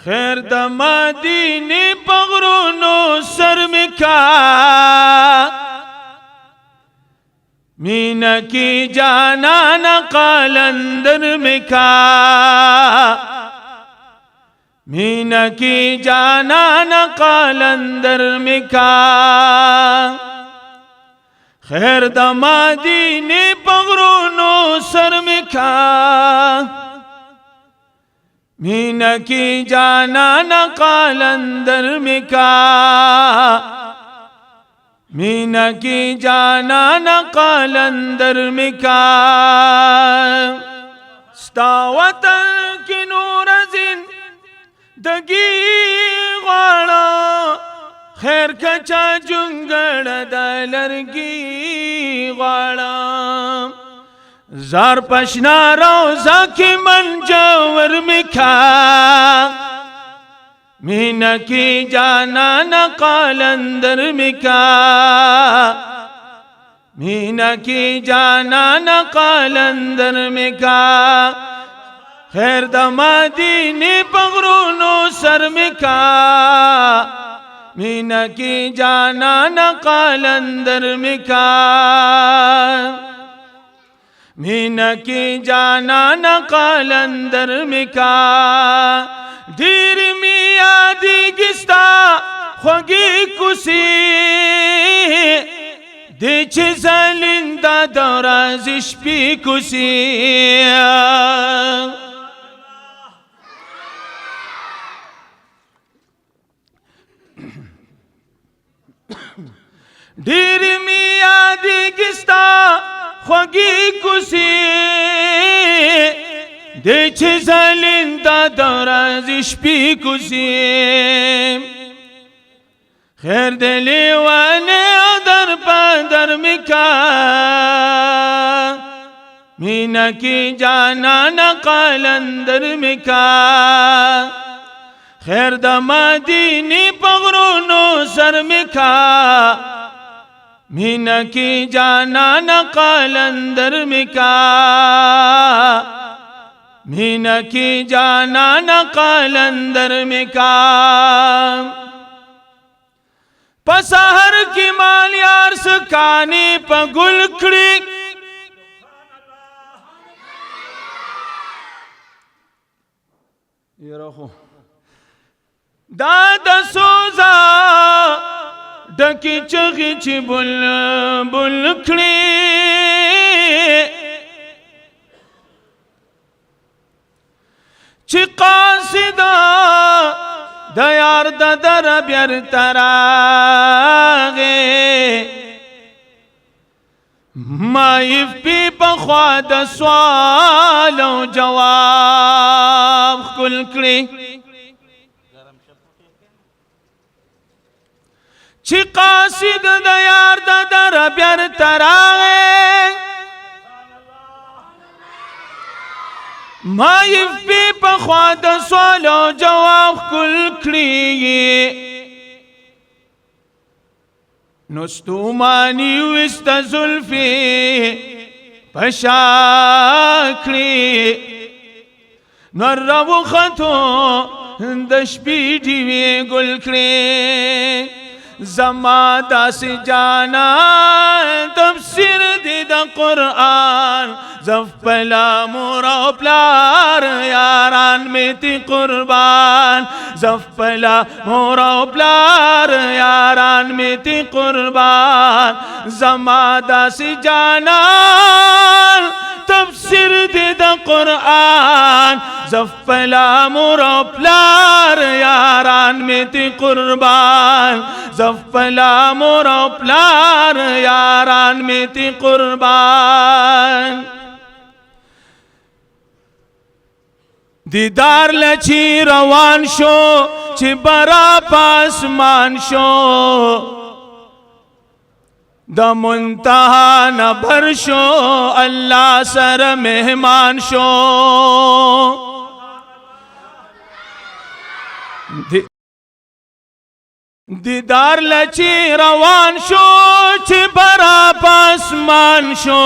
خیر د مدینه پغرونو سر مکا مینا کی جانان قلندر مکا مینا کی جانان قلندر مکا خیر د مدینه پغرونو سر مکا مینا کی جانان قلندر مکا مینا کی جانان قلندر مکا ستا وطن کی نور زندگی غواړه خیر کچا جونګړ د لرګي غواړه زار پشنا روزا کی منجور مکا مینا کی جانان قلندر مکا مینا کی جانان قلندر مکا خیر د مدینه پغرونو سر مکا مینا کی جانان قلندر مکا مینا کی جانان قلندر مکا دیر می یادی گستا خوگی کسی دی چه زلنده دورازش پی کسی دیر می یادی گستا خوگی کسی دی چه زلنده دورازش پی کسی خیر دلی وانی در پدر مکا مینا کی جانان قلندر مکا خیر د مدینه پغرونو سر مکا مینا کی جانان قلندر مکا مینا کی جانان قلندر مکا پسہر کی مال یار سکانی پا گل کڑی یہ رخو داد سوزا ڈکی چغی چی بل بل کڑی چی قاصدا دیار در بیار تراغے مائف پی پخواد سوال و جواب کل کری چی قاصد دیار در بیار تراغے مائف پی پخواد سوال و جواب کل کری نستومانی وست زلفی پشاکری نر رو خطو دش پیٹی وی گل کری زما داس جانا تفسیر دی دا قرآن زف پلا مورا پلار یاران میں تی قربان زف پلا مورا پلار یاران میں تی قربان زما داس جانا تفسیر دی دا قرآن زف پلا مورا پلار یاران میں تی قربان زف پلا مورا پلار یاران میں تی قربان دیدار لچی روان شو چی برا پاسمان شو دا منتہا نبر شو اللہ سر مہمان شو دیدار لچی روان شو چی برا پاسمان شو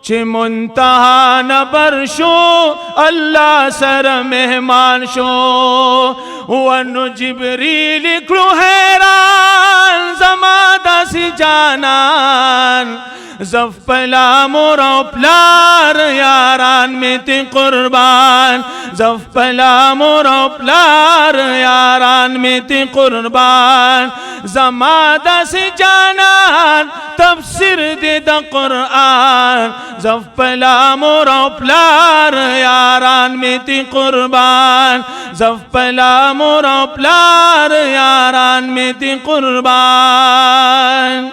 چې منتها نبر شو الله سره مهمان شو ونو جبريل کړو حیران زما داسې جانان زف پلا مور او پلار یاران می تی قربان زف پلا مور او پلار یاران می تی قربان زما داسې جانان تفسیر دی د قرآن زف پلا مور او پلار یاران می تی قربان زف پلا مور او پلار یاران می تی قربان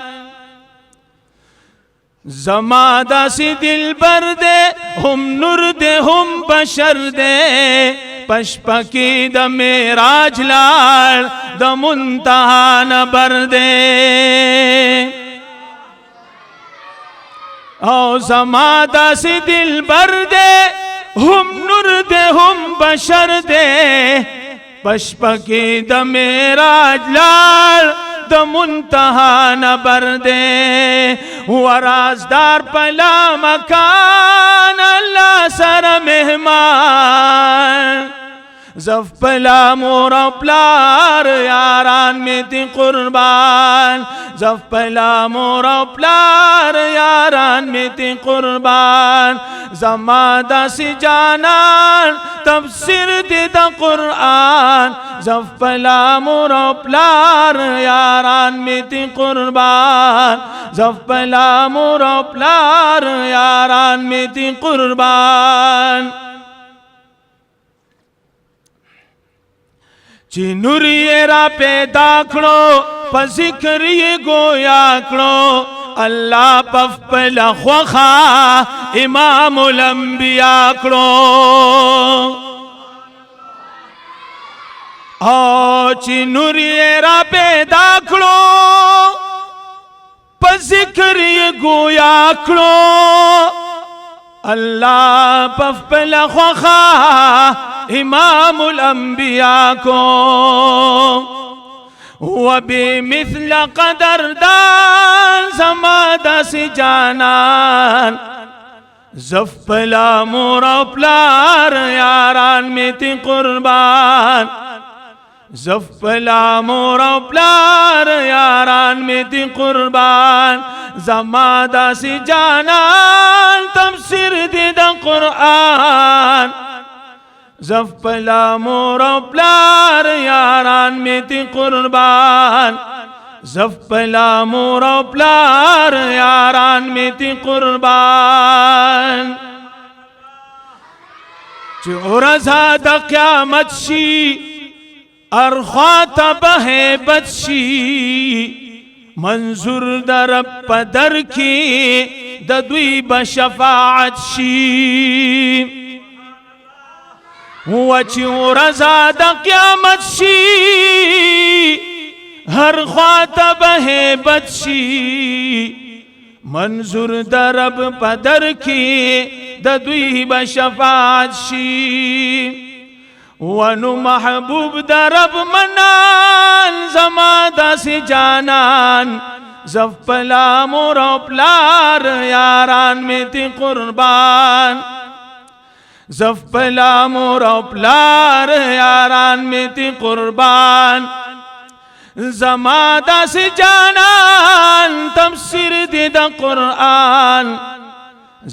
زما داسی دل بر دے ہم نور دے ہم بشر دے پشپکی د میراج لال د منتہا نبر دے او زما داسی دل بر دے ہم نور دے ہم بشر دے پشپکی د میراج لال د منتہا نبر دے ورازدار پلا مکان اللہ سر مہمان زف پلا مور و پلار یاران میں تی قربان زف پلا مور و پلار یاران میں تی قربان زما داسی جانان تفسیر دی دا قرآن زف پلا مور و پلار یاران میں تی قربان زف پلا مور و پلار یاران میں تی قربان چی نوری را پیدا کھڑو پا ذکری گویا کھڑو اللہ پف پلا خوخا امام الانبیاء کھڑو چی نوری را پیدا کھڑو پا ذکری گویا کھڑو اللہ پف پلا خوخا امام الانبیاء کو وبمثل قدر دان زمادہ سی جانان زف پلا مور و پلار یاران میں تی قربان زف پلا مور و پلار یاران میں تی قربان زمادہ سی جانان تفسیر دی دا قرآن زف پلا مور و پلار یاران میں تی قربان زف پلا مور و پلار یاران میں تی قربان چورزا دا قیامت شی ارخوات بہیبت شی منظور دا رب پدر کی دا دوی بشفاعت شی وچی ورزا دا قیامت شی ہر خواتب ہیبت شی منظور دا رب پدر کی دا دوی بشفاعت شی ونو محبوب دا رب منان زمادہ سی جانان زف پلا مور و پلار یاران میں تی قربان زف پلا مور و پلار یاران میں تی قربان زمادہ سی جانان تفسیر دی دا قرآن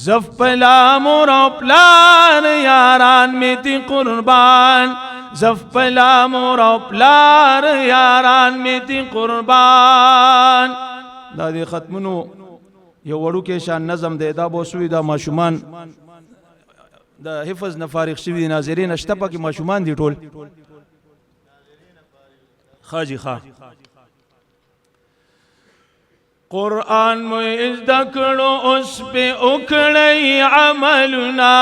زف پلا مور و پلار یاران میں تی قربان زف پلا مور و پلار یاران میں تی قربان دا دی ختمونو یو وڑو کے شان نظم دے دا بوسوی دا ماشومان دا حفظ نفارق شوی ناظرین اشتپا کی ماشومان دی ٹول خاجی خواہ قرآن موئز دکڑو اس پہ اکڑی عملنا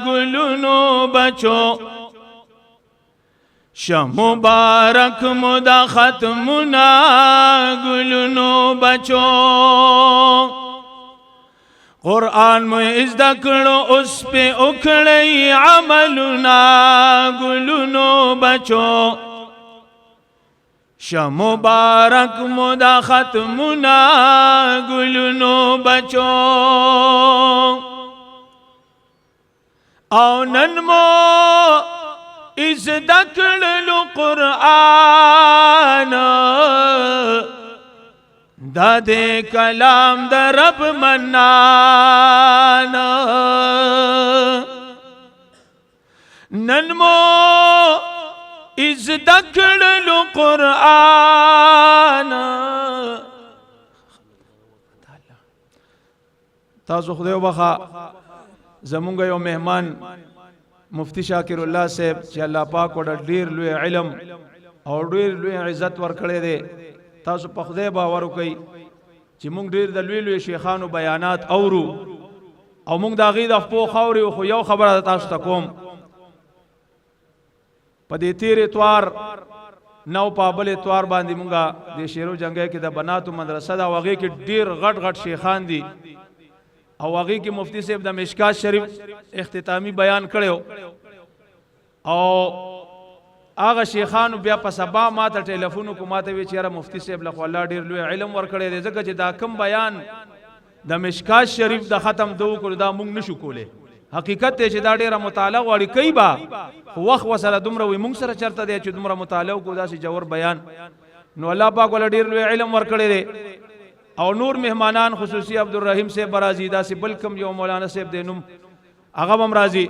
گلنو بچو شاہ مبارک مدا ختمنا گلنو بچو قرآن موئز دکڑو اس پہ اکڑی عملنا گلنو بچو مبارک مدا ختمنا گلونو بچو او نن مو زده کړلو قرآن دا دې کلام د رب منان نن مو زده کړلو قرآن تاسو خدای وبخا زمونږ یو مهمان مفتی شاکر الله صاحب چې الله پاک وړ ډیر لوی علم او ډیر لوی عزت ورکړي دي تاسو په خدای باور وکړئ چې موږ ډیر د لوی لوی شیخانو بیانات اورو او موږ دا غي د خپل خوري خو یو خبره تاسو ته کوم په دې تیر اتوار نو په بل اتوار باندې مونږه د شیرو جنگي کې د بناتو مدرسه دا وغه کې ډیر غټ غټ شیخان دي او هغه کې مفتی صاحب د مشکات شریف اختتامی بیان کړو او هغه شیخانو بیا په سبا ماته ټلیفون کو ماته وی چیرې مفتی صاحب له الله ډیر لوی علم ورکړی دی ځکه چې دا کم بیان د مشکات شریف د ختم دوه کړو دا مونږ نشو کوله حقیقت ته چې دا ډیره مطالعه غواړي کوي با وخت وسره دومره وي مونږ سره چرته دی چې دومره مطالعه کو دا سي جوړ بیان نو الله پاک ول ډیر لوی علم ورکړی دی او نور مهمانان خصوصي عبدالرحیم صاحب برازي دا سي بلکم یو مولانا صاحب دینم هغه هم راضي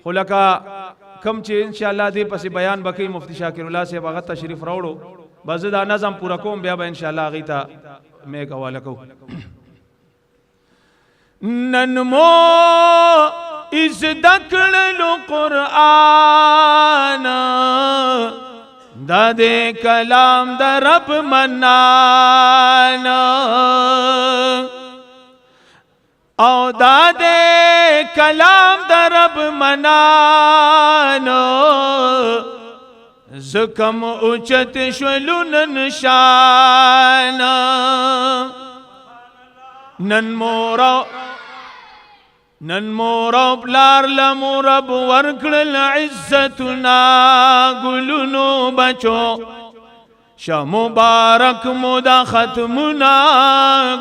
خلکا کم چې ان شاء الله دې پس بیان بکې مفتی شاکر الله صاحب هغه تشریف راوړو بس دا نظم پورا کوم بیا به ان شاء الله غي ته مې حواله کو نن مو دکړلو قرآن دا دې کلام د رب منان او دا دې کلام د رب منان زکم اوچت شولون نشان نن مورا بلار لمورب ورکل عزتنا گلونو بچو شا مبارک مدا ختمنا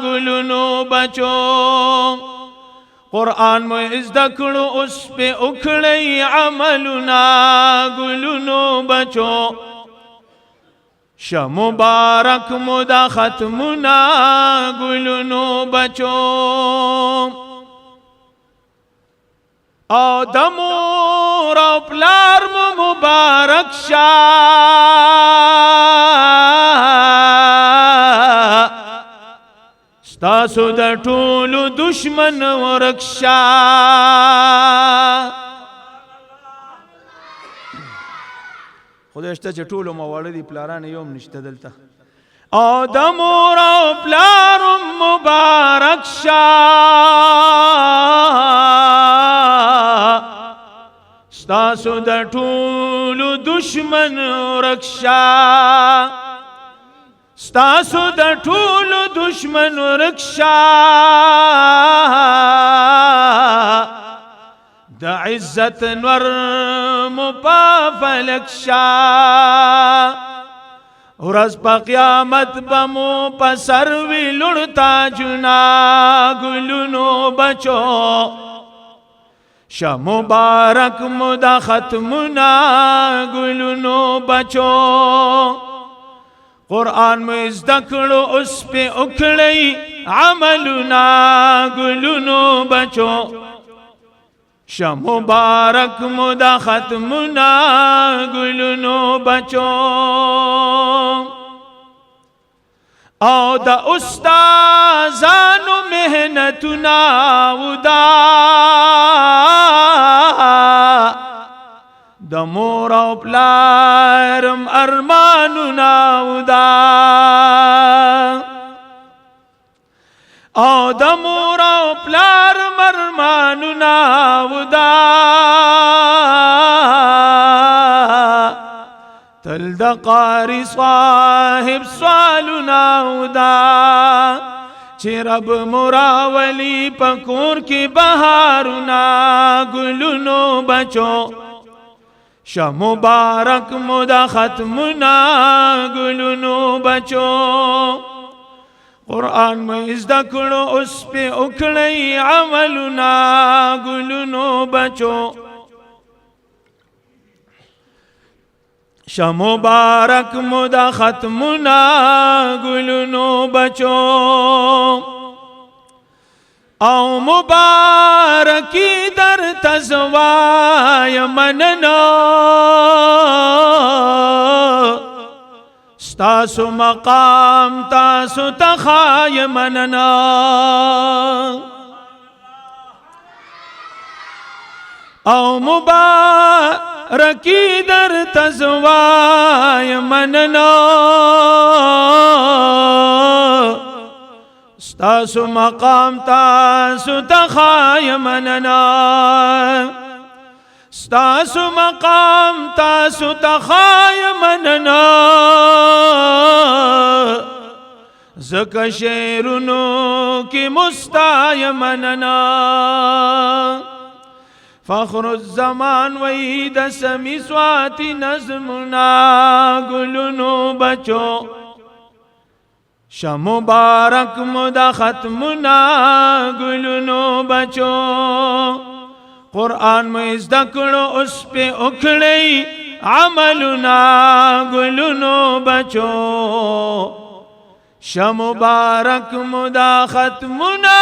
گلونو بچو قرآن مو ازدکڑو اس پہ اکڑی عملنا گلونو بچو شا مبارک مدا ختمنا گلونو بچو او دمور او پلار مبارک شا ستاسو د ټولو دشمن ورکشا خدای شته چې ټولو مواړه دي پلاران یوم نشته دلته او دمور او پلار مبارک شا ستاسو د ټولو دشمن ورکشا ستاسو د ټولو دشمن ورکشا د عزت نور مپافلکشا ورځ په قیامت بمو په سر وی لړتا جنا ګلونو بچو شا مبارک مدا ختمنا گلونو بچو قرآن میں ازدکڑو اس پہ اکڑی عملنا گلونو بچو شا مبارک مدا ختمنا گلونو بچو او دا استازانو محنتنا ودا د مور او پلارم ارماننا ودا او د مور او پلارم ارماننا ودا تل د قاری صاحب سوالنا ودا چې رب مراولی پکور کی بهارنا گلونو بچو श मुबारक मुदा खत्मुना गुलनो बचो कुरान में इज़्दा करो उस पे उखड़े अमलुना गुलनो बचो श मुबारक मुदा खत्मुना गुलनो बचो औ मुबारकी दर तज़वाय मनना तासु मकाम तासु तखाय मनना औ मुबारकी दर तज़वाय मनना तासु मकाम तासु तखाय मनना तासु मकाम तासु तखाय मनना ज़क शेरुनो की मुस्ताय मनना फ़ख्रुज़्ज़मान वहीद समी स्वाति नज़्मुना गुलनो बचो श मुबारक मुदा खत्मुना गुलनो बचो कुरान में इज़्दा करो उस पे उखड़े अमलुना गुलनो बचो श मुबारक मुदा खत्मुना